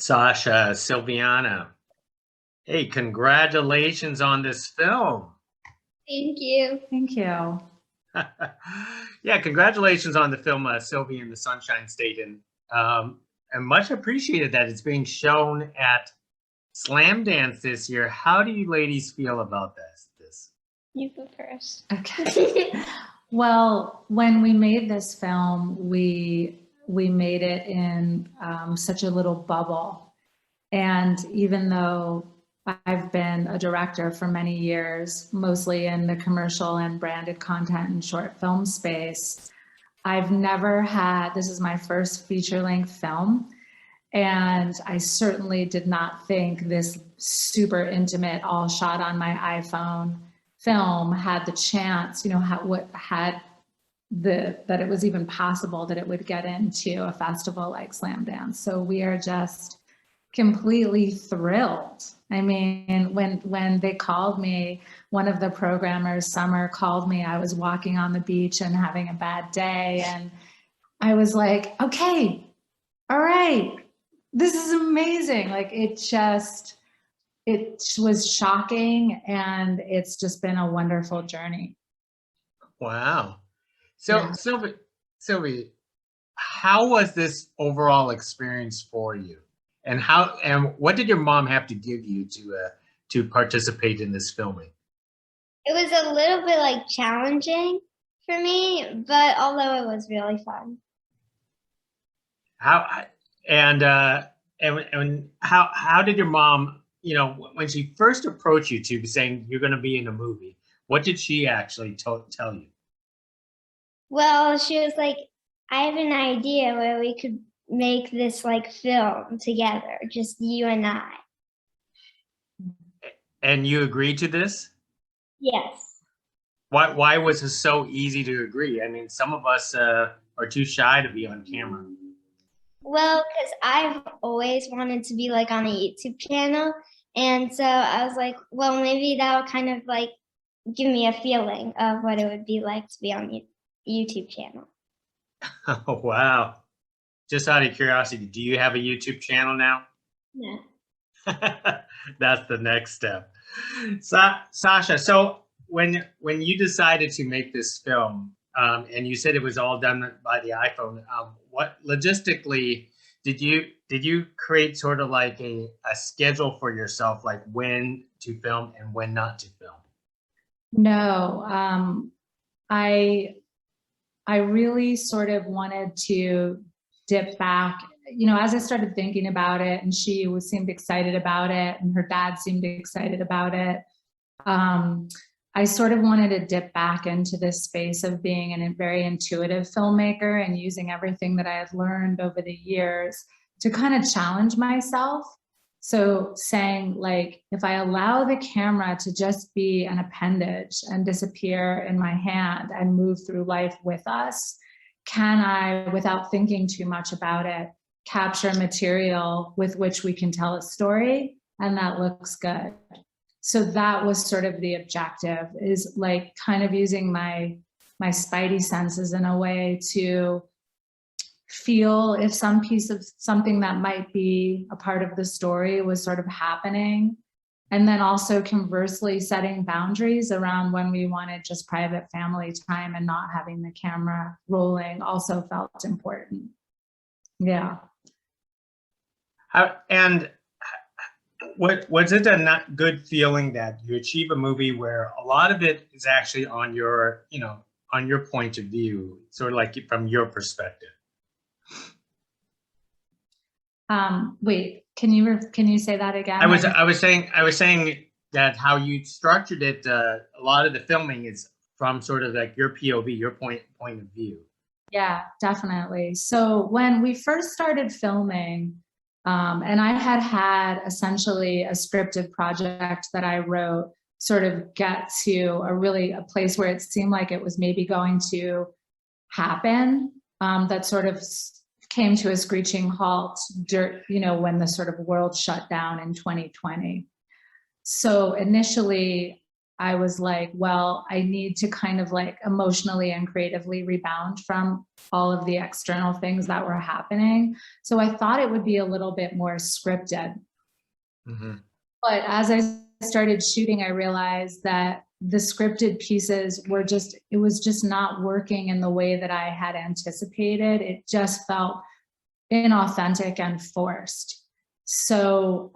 Sasha, Sylviana. Hey, congratulations on this film. Thank you. Thank you. Yeah, congratulations on the film Sylvie in the Sunshine State, and much appreciated that it's being shown at Slamdance this year. How do you ladies feel about this? You go first. Okay. Well, when we made this film, we made it in such a little bubble. And even though I've been a director for many years, mostly in the commercial and branded content and short film space, I've never had, this is my first feature-length film, and I certainly did not think this super intimate, all shot on my iPhone film had the chance, that it was even possible that it would get into a festival like Slamdance. So we are just completely thrilled. I mean, when they called me, one of the programmers, Summer, called me. I was walking on the beach and having a bad day, and I was like, okay, all right, this is amazing. Like it was shocking, and it's just been a wonderful journey. Wow. So Yeah. Sylvie, how was this overall experience for you? And what did your mom have to give you to participate in this filming? It was a little bit like challenging for me, but although it was really fun. How did your mom, when she first approached you to saying you're going to be in a movie, what did she actually tell you? Well, she was like, I have an idea where we could make this like film together, just you and I. And you agreed to this? Yes. Why was it so easy to agree? I mean, some of us are too shy to be on camera. Well, because I've always wanted to be like on a YouTube channel. And so I was like, well, maybe that'll kind of like give me a feeling of what it would be like to be on the YouTube channel. Oh, wow. Just out of curiosity, do you have a YouTube channel now? No. That's the next step. Sasha, so when you decided to make this film, and you said it was all done by the iPhone, what logistically did you create sort of like a schedule for yourself, like when to film and when not to film? No, I really sort of wanted to dip back, as I started thinking about it, and she seemed excited about it, and her dad seemed excited about it. I sort of wanted to dip back into this space of being a very intuitive filmmaker and using everything that I had learned over the years to kind of challenge myself. So saying, like, if I allow the camera to just be an appendage and disappear in my hand and move through life with us, can I, without thinking too much about it, capture material with which we can tell a story and that looks good? So that was sort of the objective, is like kind of using my spidey senses in a way to feel if some piece of something that might be a part of the story was sort of happening. And then also conversely setting boundaries around when we wanted just private family time and not having the camera rolling also felt important. Yeah. And was it a not good feeling that you achieve a movie where a lot of it is actually on your, on your point of view, sort of like from your perspective? Wait, can you say that again? I was saying that how you structured it, a lot of the filming is from sort of like your POV, your point of view. Yeah, definitely. So when we first started filming, and I had essentially a scripted project that I wrote sort of get to a place where it seemed like it was maybe going to happen, that sort of came to a screeching halt, when the sort of world shut down in 2020. So initially, I was like, well, I need to kind of like emotionally and creatively rebound from all of the external things that were happening. So I thought it would be a little bit more scripted. Mm-hmm. But as I started shooting, I realized that the scripted pieces were just, it was just not working in the way that I had anticipated. It just felt inauthentic and forced. So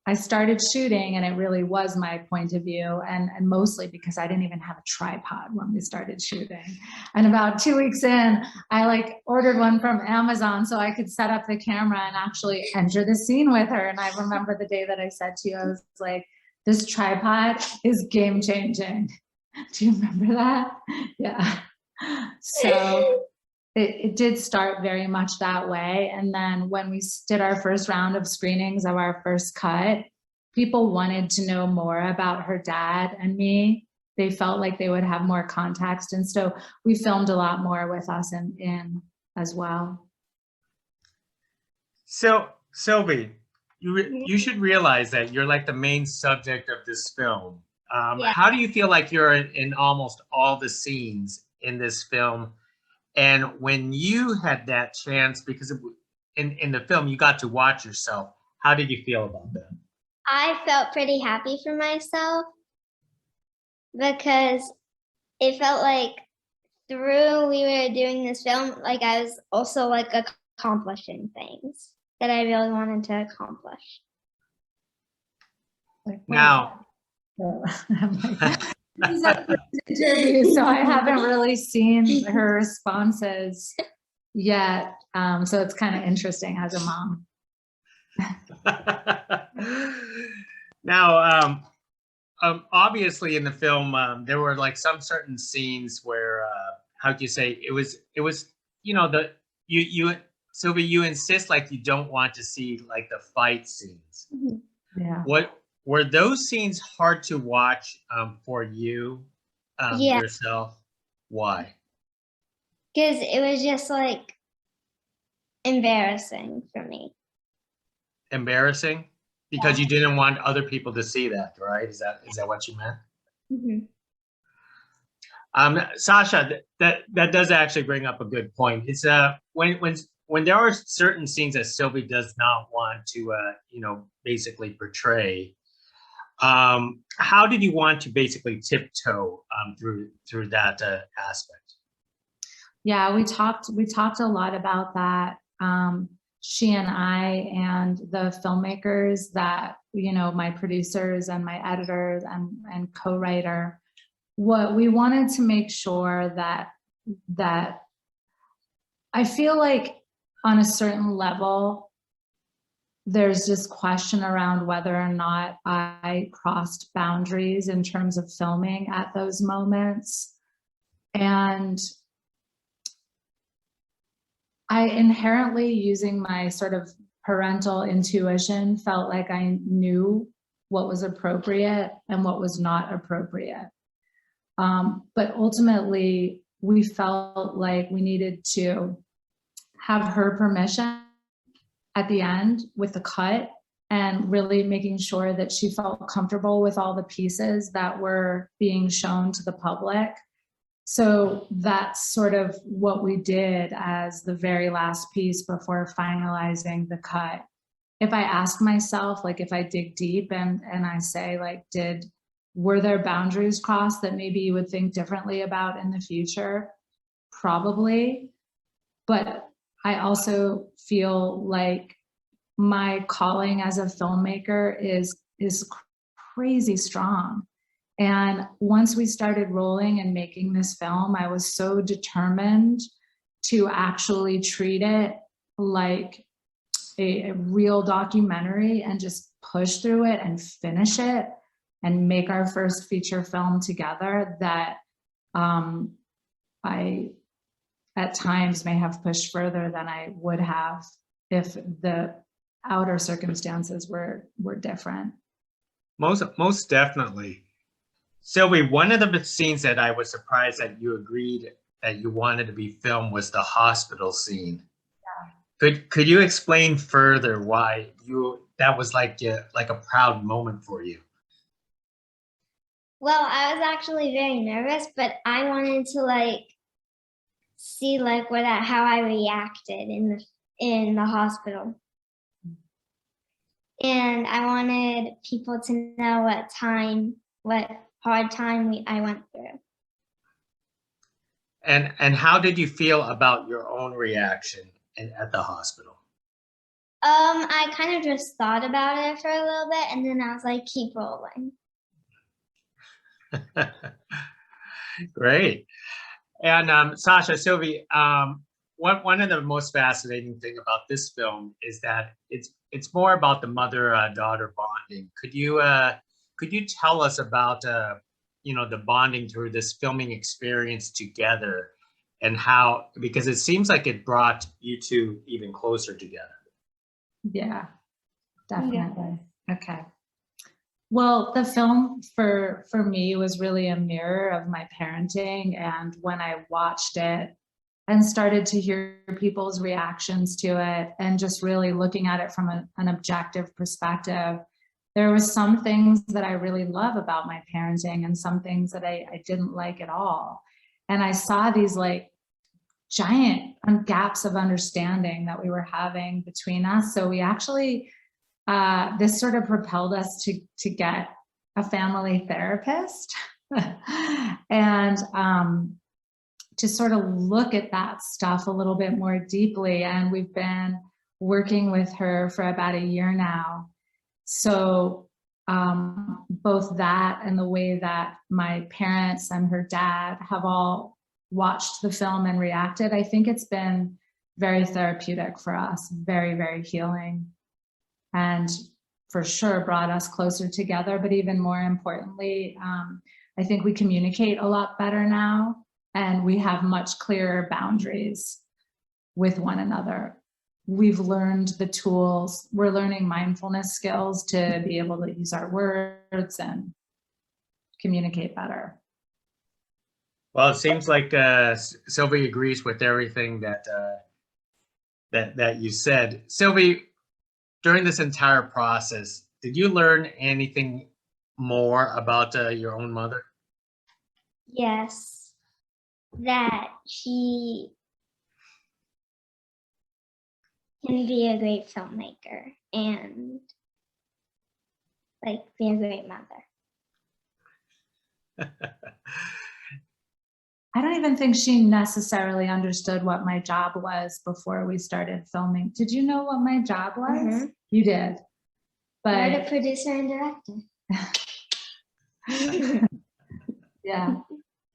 I started shooting, and it really was my point of view, and mostly because I didn't even have a tripod when we started shooting. And about 2 weeks in, I like ordered one from Amazon so I could set up the camera and actually enter the scene with her. And I remember the day that I said to you, I was like, this tripod is game changing. Do you remember that? Yeah. So it did start very much that way. And then when we did our first round of screenings of our first cut, people wanted to know more about her dad and me. They felt like they would have more context. And so we filmed a lot more with us in as well. So, Sylvie, you should realize that you're like the main subject of this film. Yeah. How do you feel like you're in almost all the scenes in this film? And when you had that chance, because in the film you got to watch yourself, how did you feel about that? I felt pretty happy for myself because it felt like through we were doing this film, like I was also like accomplishing things that I really wanted to accomplish. Now, This is our first interview, so I haven't really seen her responses yet. So it's kind of interesting as a mom. now, obviously in the film, there were like some certain scenes where, how do you say, it was, you know, you Sylvie, you insist like you don't want to see like the fight scenes. Yeah. What were those scenes hard to watch for you yourself? Why? Because it was just like embarrassing for me. Embarrassing? Because you didn't want other people to see that, right? Is that what you meant? Mm-hmm. Sasha, that does actually bring up a good point. It's when there are certain scenes that Sylvie does not want to you know, basically portray. How did you want to basically tiptoe through that aspect? Yeah, we talked a lot about that. She and I and the filmmakers that, you know, my producers and my editors and co-writer, what we wanted to make sure that I feel like on a certain level, there's this question around whether or not I crossed boundaries in terms of filming at those moments. And I inherently, using my sort of parental intuition, felt like I knew what was appropriate and what was not appropriate. But ultimately, we felt like we needed to have her permission at the end with the cut, and really making sure that she felt comfortable with all the pieces that were being shown to the public. So that's sort of what we did as the very last piece before finalizing the cut. If I ask myself, like if I dig deep and I say like, were there boundaries crossed that maybe you would think differently about in the future? Probably. But I also feel like my calling as a filmmaker is crazy strong. And once we started rolling and making this film, I was so determined to actually treat it like a real documentary and just push through it and finish it and make our first feature film together that I at times may have pushed further than I would have if the outer circumstances were different. Most definitely. Sylvie, one of the scenes that I was surprised that you agreed that you wanted to be filmed was the hospital scene. Yeah. Could you explain further why that was like a proud moment for you? Well, I was actually very nervous, but I wanted to like see like how I reacted in the hospital. And I wanted people to know what hard time I went through. And how did you feel about your own reaction at the hospital? I kind of just thought about it for a little bit, and then I was like, keep rolling. Great. And Sasha, Sylvie, one of the most fascinating thing about this film is that it's more about the mother-daughter bonding. Could you tell us about the bonding through this filming experience together, and how, because it seems like it brought you two even closer together. Yeah, definitely. Okay. Well, the film for me was really a mirror of my parenting. And when I watched it and started to hear people's reactions to it and just really looking at it from an objective perspective, there was some things that I really love about my parenting and some things that I didn't like at all. And I saw these like giant gaps of understanding that we were having between us. So we actually, this sort of propelled us to get a family therapist and to sort of look at that stuff a little bit more deeply. And we've been working with her for about a year now. So both that and the way that my parents and her dad have all watched the film and reacted, I think it's been very therapeutic for us, very, very healing, and for sure brought us closer together. But even more importantly, I think we communicate a lot better now, and we have much clearer boundaries with one another. We've learned the tools. We're learning mindfulness skills to be able to use our words and communicate better. Well, it seems like Sylvie agrees with everything that you said. Sylvie, during this entire process, did you learn anything more about your own mother? Yes, that she can be a great filmmaker and like be a great mother. I don't even think she necessarily understood what my job was before we started filming. Did you know what my job was? Mm-hmm. You did. But you're the producer and director. Yeah.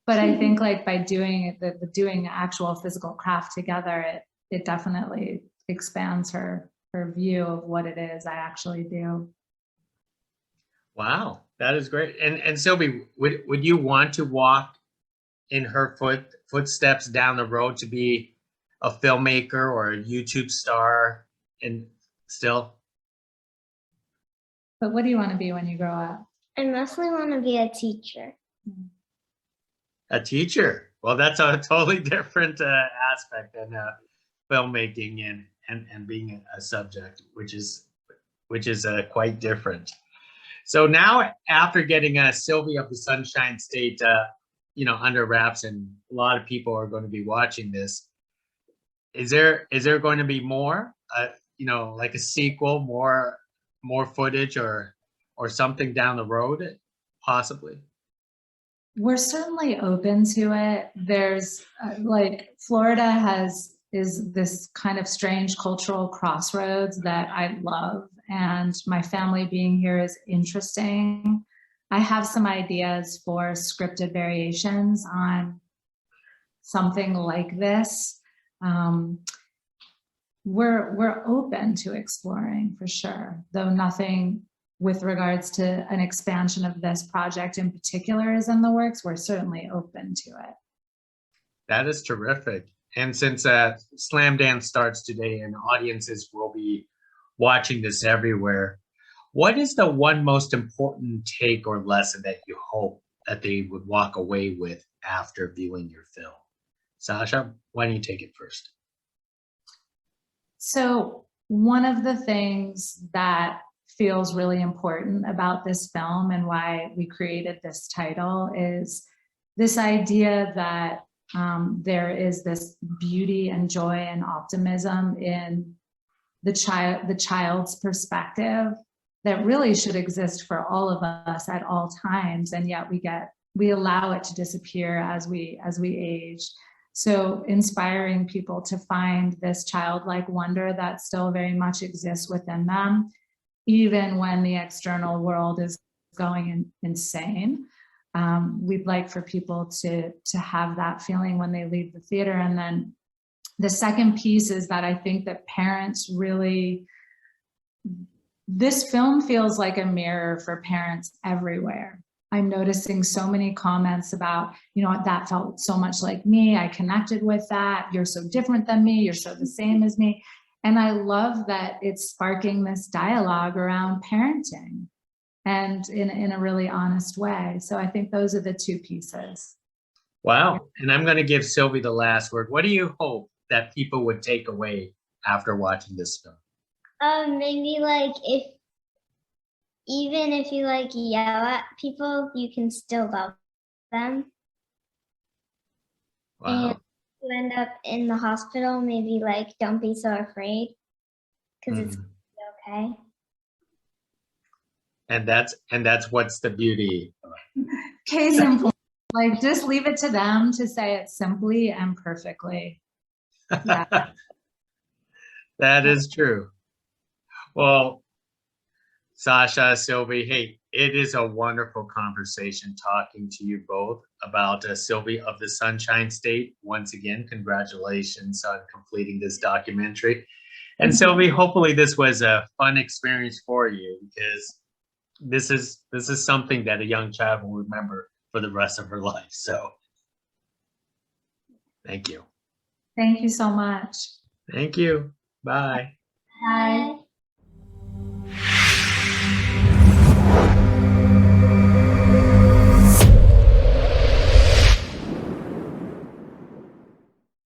But I think like by doing the doing actual physical craft together, it definitely expands her view of what it is I actually do. Wow, that is great. And Sylvie, would you want to walk in her footsteps down the road to be a filmmaker or a YouTube star and still? But what do you want to be when you grow up? I mostly want to be a teacher. A teacher. Well, that's a totally different aspect than filmmaking and being a subject, which is quite different. So now, after getting Sylvie of the Sunshine State, under wraps, and a lot of people are going to be watching this, is there going to be more, like a sequel, more footage or something down the road, possibly? We're certainly open to it. There's like Florida is this kind of strange cultural crossroads that I love, and my family being here is interesting. I have some ideas for scripted variations on something like this. We're open to exploring for sure, though nothing with regards to an expansion of this project in particular is in the works. We're certainly open to it. That is terrific. And since Slamdance starts today and audiences will be watching this everywhere, what is the one most important take or lesson that you hope that they would walk away with after viewing your film? Sasha, why don't you take it first? So one of the things that feels really important about this film and why we created this title is this idea that there is this beauty and joy and optimism in the child's perspective that really should exist for all of us at all times, and yet we allow it to disappear as we age. So inspiring people to find this childlike wonder that still very much exists within them, even when the external world is going insane. We'd like for people to have that feeling when they leave the theater. And then the second piece is that I think that parents really, this film feels like a mirror for parents everywhere. I'm noticing so many comments about, you know, that felt so much like me. I connected with that. You're so different than me. You're so the same as me. And I love that it's sparking this dialogue around parenting, and in a really honest way. So I think those are the two pieces. Wow. And I'm going to give Sylvie the last word. What do you hope that people would take away after watching this film? Maybe like even if you like yell at people, you can still love them. Wow. And you end up in the hospital, maybe like don't be so afraid, because it's gonna be okay. And that's what's the beauty. Case in point, like just leave it to them to say it simply and perfectly. Yeah. That is true. Well, Sasha, Sylvie, hey, it is a wonderful conversation talking to you both about Sylvie of the Sunshine State. Once again, congratulations on completing this documentary. And Sylvie, hopefully this was a fun experience for you, because this is something that a young child will remember for the rest of her life. So thank you. Thank you so much. Thank you. Bye. Bye.